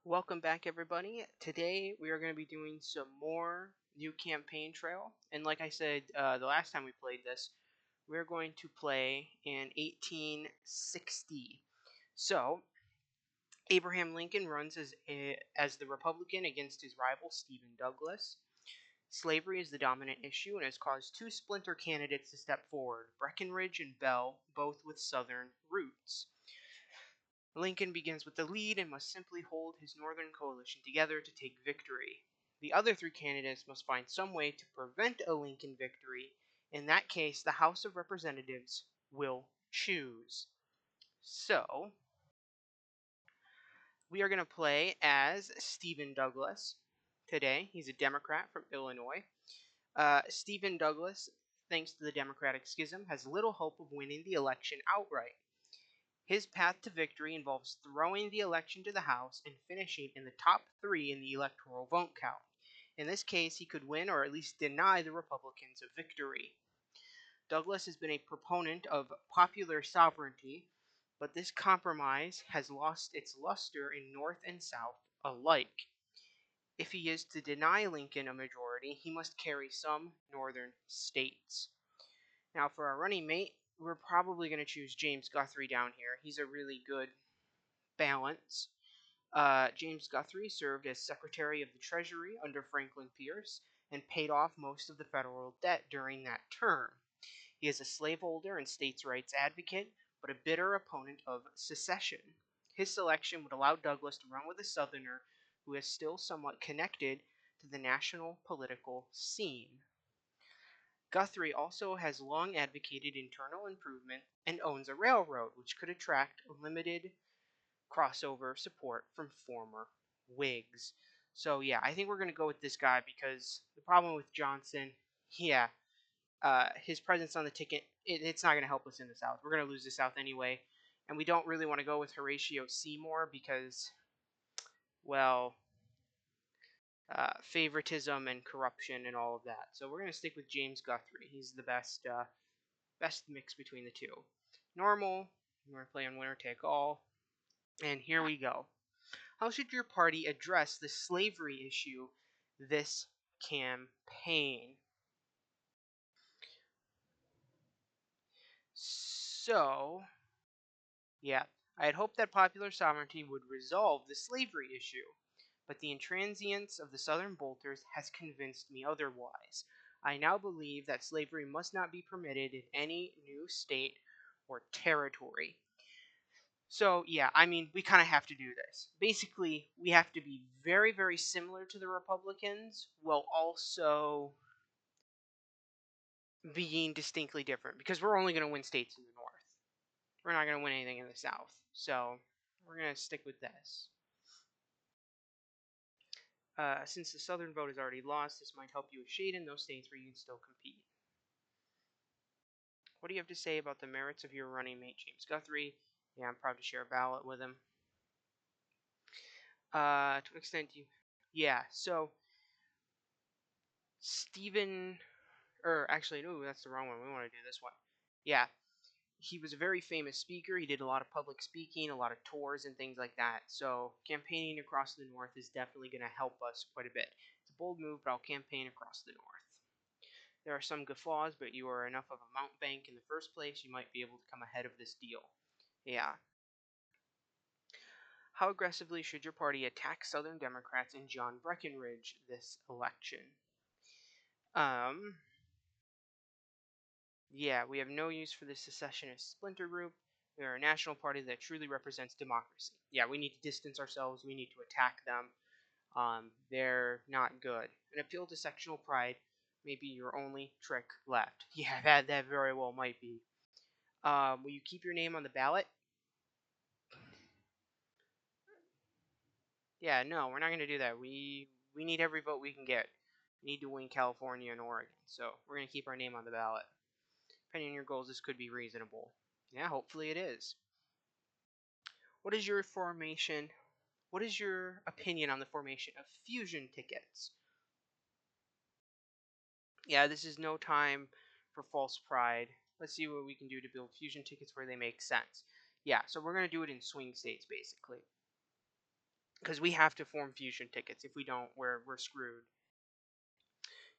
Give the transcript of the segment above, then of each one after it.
Welcome back, everybody. Today we are going to be doing some more new campaign trail. And like I said the last time we played this, we're going to play in 1860. So, Abraham Lincoln runs as the Republican against his rival Stephen Douglas. Slavery is the dominant issue and has caused two splinter candidates to step forward, Breckinridge and Bell, both with Southern roots. Lincoln begins with the lead and must simply hold his Northern coalition together to take victory. The other three candidates must find some way to prevent a Lincoln victory. In that case, the House of Representatives will choose. So, we are going to play as Stephen Douglas today. He's a Democrat from Illinois. Stephen Douglas, thanks to the Democratic schism, has little hope of winning the election outright. His path to victory involves throwing the election to the House and finishing in the top three in the electoral vote count. In this case, he could win or at least deny the Republicans a victory. Douglas has been a proponent of popular sovereignty, but this compromise has lost its luster in North and South alike. If he is to deny Lincoln a majority, he must carry some northern states. Now, for our running mate, we're probably going to choose James Guthrie down here. He's a really good balance. James Guthrie served as Secretary of the Treasury under Franklin Pierce and paid off most of the federal debt during that term. He is a slaveholder and states' rights advocate, but a bitter opponent of secession. His selection would allow Douglas to run with a Southerner who is still somewhat connected to the national political scene. Guthrie also has long advocated internal improvement and owns a railroad, which could attract limited crossover support from former Whigs. So yeah, I think we're going to go with this guy because the problem with Johnson, yeah, his presence on the ticket, it's not going to help us in the South. We're going to lose the South anyway, and we don't really want to go with Horatio Seymour because, well, favoritism and corruption and all of that. So we're going to stick with James Guthrie. He's the best mix between the two. Normal, we're going to play on winner take all, and here we go. How should your party address the slavery issue this campaign? So, yeah, I had hoped that popular sovereignty would resolve the slavery issue, but the intransience of the Southern bolters has convinced me otherwise. I now believe that slavery must not be permitted in any new state or territory. So, yeah, I mean, we kind of have to do this. Basically, we have to be very, very similar to the Republicans while also being distinctly different because we're only going to win states in the North. We're not going to win anything in the South. So, we're going to stick with this. Since the Southern vote is already lost, this might help you a shade in those states where you can still compete. What do you have to say about the merits of your running mate, James Guthrie? Yeah, I'm proud to share a ballot with him. To an extent, yeah, so Stephen, or actually, no, that's the wrong one. We want to do this one. Yeah, he was a very famous speaker. He did a lot of public speaking, a lot of tours, and things like that. So campaigning across the North is definitely going to help us quite a bit. It's a bold move, but I'll campaign across the North. There are some guffaws, but you are enough of a mountebank in the first place, you might be able to come ahead of this deal. Yeah. How aggressively should your party attack Southern Democrats and John Breckinridge this election? Yeah, we have no use for the secessionist splinter group. We are a national party that truly represents democracy. Yeah, we need to distance ourselves. We need to attack them. They're not good. An appeal to sectional pride may be your only trick left. Yeah, that very well might be. Will you keep your name on the ballot? Yeah, no, we're not going to do that. We need every vote we can get. We need to win California and Oregon, so we're going to keep our name on the ballot. Depending on your goals, this could be reasonable. Yeah, hopefully it is. What is your formation? What is your opinion on the formation of fusion tickets? Yeah, this is no time for false pride. Let's see what we can do to build fusion tickets where they make sense. Yeah, so we're going to do it in swing states, basically. because we have to form fusion tickets. If we don't, we're screwed.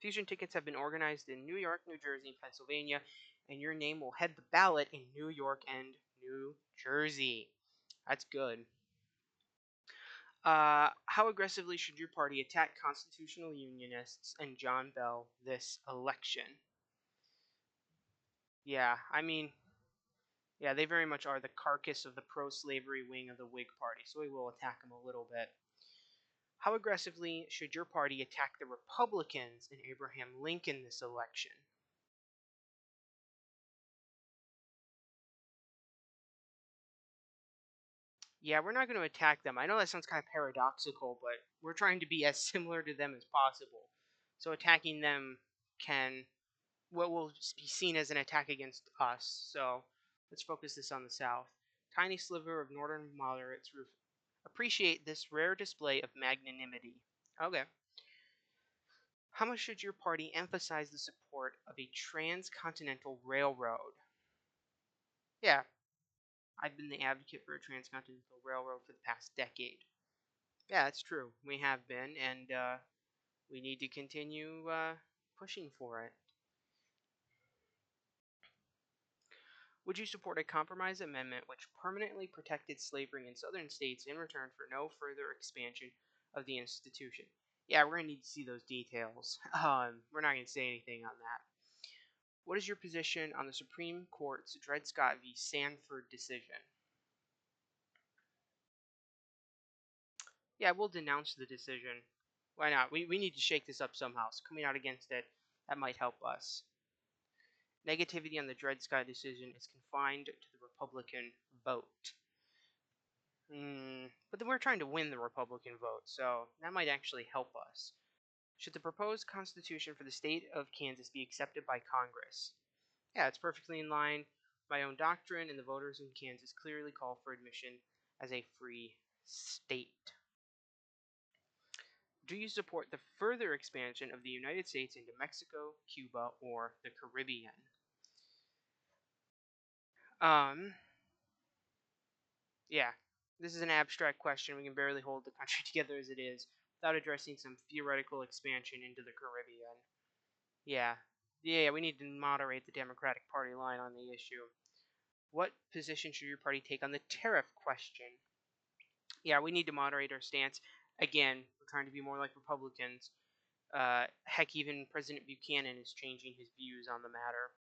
Fusion tickets have been organized in New York, New Jersey, and Pennsylvania, and your name will head the ballot in New York and New Jersey. That's good. How aggressively should your party attack constitutional unionists and John Bell this election? Yeah, I mean, yeah, they very much are the carcass of the pro-slavery wing of the Whig Party, so we will attack them a little bit. How aggressively should your party attack the Republicans and Abraham Lincoln this election? Yeah, we're not going to attack them. I know that sounds kind of paradoxical, but we're trying to be as similar to them as possible. So attacking them can what will be seen as an attack against us. So let's focus this on the South. Tiny sliver of northern moderates appreciate this rare display of magnanimity. Okay. How much should your party emphasize the support of a transcontinental railroad? Yeah, I've been the advocate for a transcontinental railroad for the past decade. Yeah, that's true. We have been, and we need to continue pushing for it. Would you support a compromise amendment which permanently protected slavery in southern states in return for no further expansion of the institution? Yeah, we're going to need to see those details. We're not going to say anything on that. What is your position on the Supreme Court's Dred Scott v. Sanford decision? Yeah, we'll denounce the decision. Why not? We need to shake this up somehow. So coming out against it, that might help us. Negativity on the Dred Scott decision is confined to the Republican vote. But then we're trying to win the Republican vote, so that might actually help us. Should the proposed constitution for the state of Kansas be accepted by Congress? Yeah, it's perfectly in line. My own doctrine and the voters in Kansas clearly call for admission as a free state. Do you support the further expansion of the United States into Mexico, Cuba, or the Caribbean? Um, yeah, this is an abstract question. We can barely hold the country together as it is without addressing some theoretical expansion into the Caribbean. Yeah, yeah, we need to moderate the Democratic Party line on the issue. What position should your party take on the tariff question? Yeah, we need to moderate our stance. Again, we're trying to be more like Republicans. Heck, even President Buchanan is changing his views on the matter.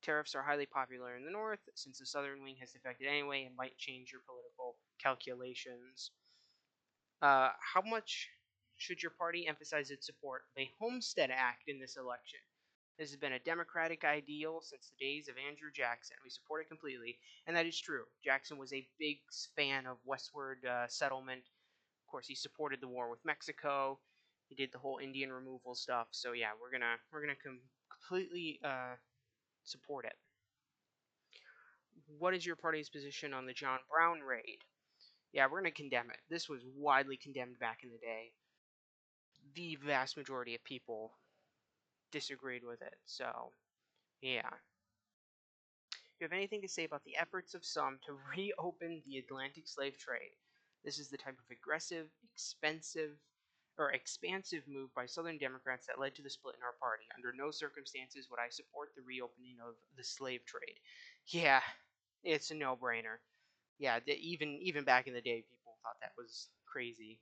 Tariffs are highly popular in the North, since the Southern wing has defected anyway and might change your political calculations. How much should your party emphasize its support of a Homestead Act in this election? This has been a Democratic ideal since the days of Andrew Jackson. We support it completely, and that is true. Jackson was a big fan of westward settlement. Of course, he supported the war with Mexico. He did the whole Indian removal stuff. So yeah, we're gonna completely support it. What is your party's position on the John Brown raid? Yeah, we're going to condemn it. This was widely condemned back in the day. The vast majority of people disagreed with it. So, yeah. You have anything to say about the efforts of some to reopen the Atlantic slave trade? This is the type of aggressive, expansive move by Southern Democrats that led to the split in our party. Under no circumstances would I support the reopening of the slave trade. Yeah, it's a no-brainer. Yeah, even back in the day, people thought that was crazy.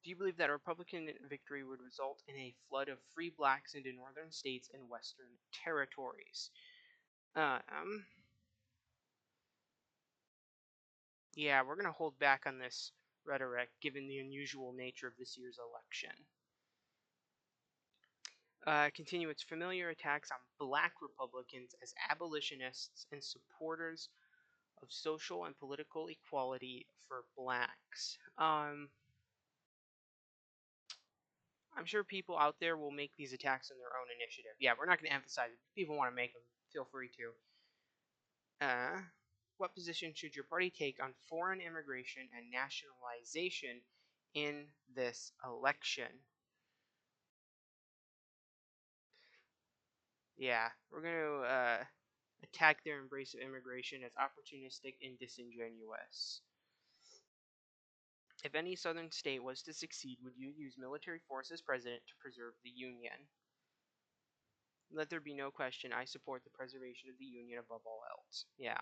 Do you believe that a Republican victory would result in a flood of free blacks into northern states and western territories? Um, yeah, we're going to hold back on this rhetoric given the unusual nature of this year's election. Continue its familiar attacks on black Republicans as abolitionists and supporters of social and political equality for blacks. I'm sure people out there will make these attacks on their own initiative. Yeah, we're not going to emphasize it. If people want to make them, feel free to. What position should your party take on foreign immigration and nationalization in this election? Yeah, we're going to attack their embrace of immigration as opportunistic and disingenuous. If any southern state was to succeed, would you use military force as president to preserve the Union? Let there be no question, I support the preservation of the Union above all else. Yeah.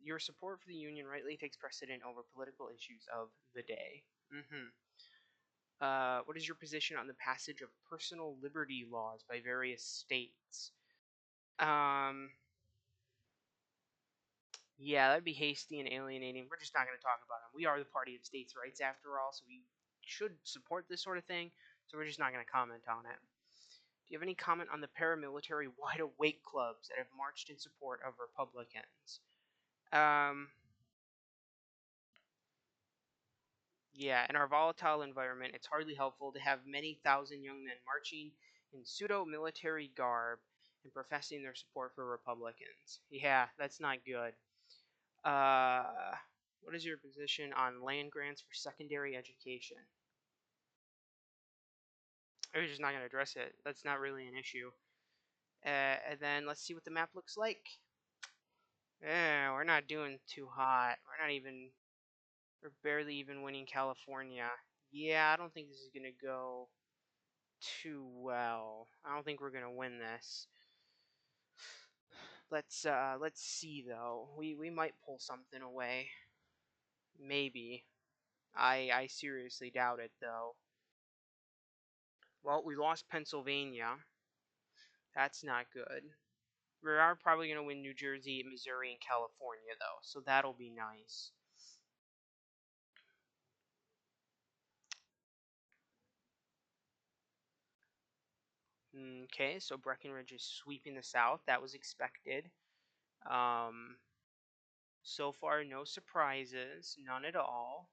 Your support for the Union rightly takes precedent over political issues of the day. What is your position on the passage of personal liberty laws by various states? Um, yeah, that'd be hasty and alienating. We're just not going to talk about them. We are the party of states' rights, after all, so we should support this sort of thing. So we're just not going to comment on it. Do you have any comment on the paramilitary wide awake clubs that have marched in support of Republicans? Yeah, in our volatile environment, it's hardly helpful to have many thousand young men marching in pseudo-military garb and professing their support for Republicans. Yeah, that's not good. Uh, what is your position on land grants for secondary education? We're just not going to address it. That's not really an issue. And then let's see what the map looks like. Yeah, we're not doing too hot. We're barely even winning California. Yeah, I don't think this is going to go too well. I don't think we're going to win this. Let's see though. We might pull something away. Maybe. I seriously doubt it though. Well, we lost Pennsylvania. That's not good. We are probably going to win New Jersey, Missouri, and California, though, so that'll be nice. Okay, so Breckinridge is sweeping the South. That was expected. Um, so far, no surprises. None at all.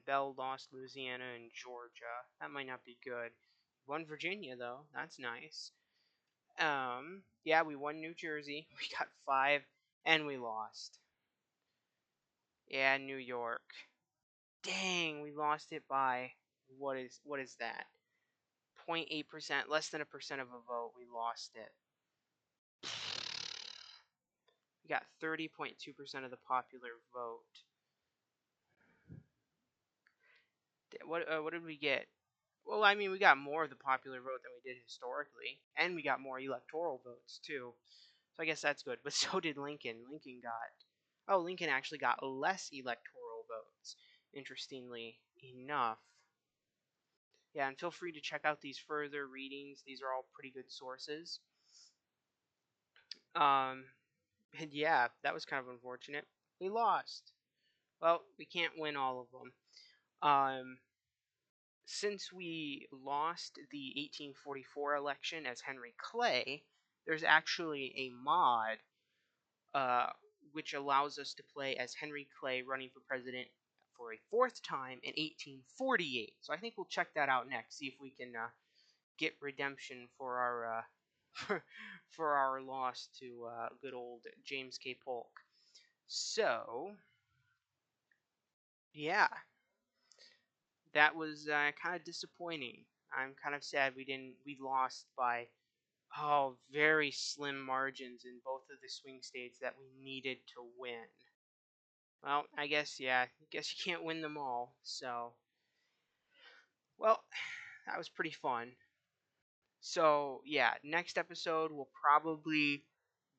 Bell lost Louisiana and Georgia. That might not be good. Won Virginia, though. That's nice. Yeah, we won New Jersey. We got 5, and we lost. Yeah, New York. Dang, we lost it by what is that? 0.8%, less than a percent of a vote. We lost it. We got 30.2% of the popular vote. What did we get? Well, I mean, we got more of the popular vote than we did historically, and we got more electoral votes too. So I guess that's good. But so did Lincoln. Lincoln actually got less electoral votes. Interestingly enough. Yeah, and feel free to check out these further readings. These are all pretty good sources. Um, and yeah, that was kind of unfortunate. We lost. Well, we can't win all of them. Since we lost the 1844 election as Henry Clay, there's actually a mod uh, which allows us to play as Henry Clay running for president for a 4th time in 1848. So I think we'll check that out next, see if we can get redemption for our for our loss to good old James K. Polk. So yeah, that was kind of disappointing. I'm kind of sad we lost by very slim margins in both of the swing states that we needed to win. Well, I guess yeah, I guess you can't win them all. So, well, that was pretty fun. So, yeah, next episode will probably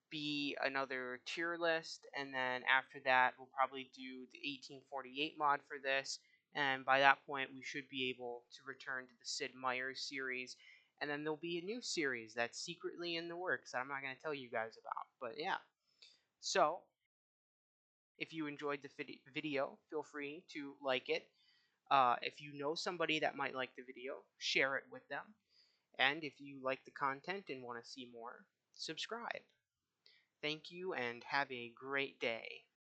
be another tier list, and then after that we'll probably do the 1848 mod for this, and by that point we should be able to return to the Sid Meier's series, and then there'll be a new series that's secretly in the works that I'm not going to tell you guys about. But yeah, so if you enjoyed the video, feel free to like it. If you know somebody that might like the video, share it with them, and if you like the content and want to see more, subscribe. Thank you and have a great day.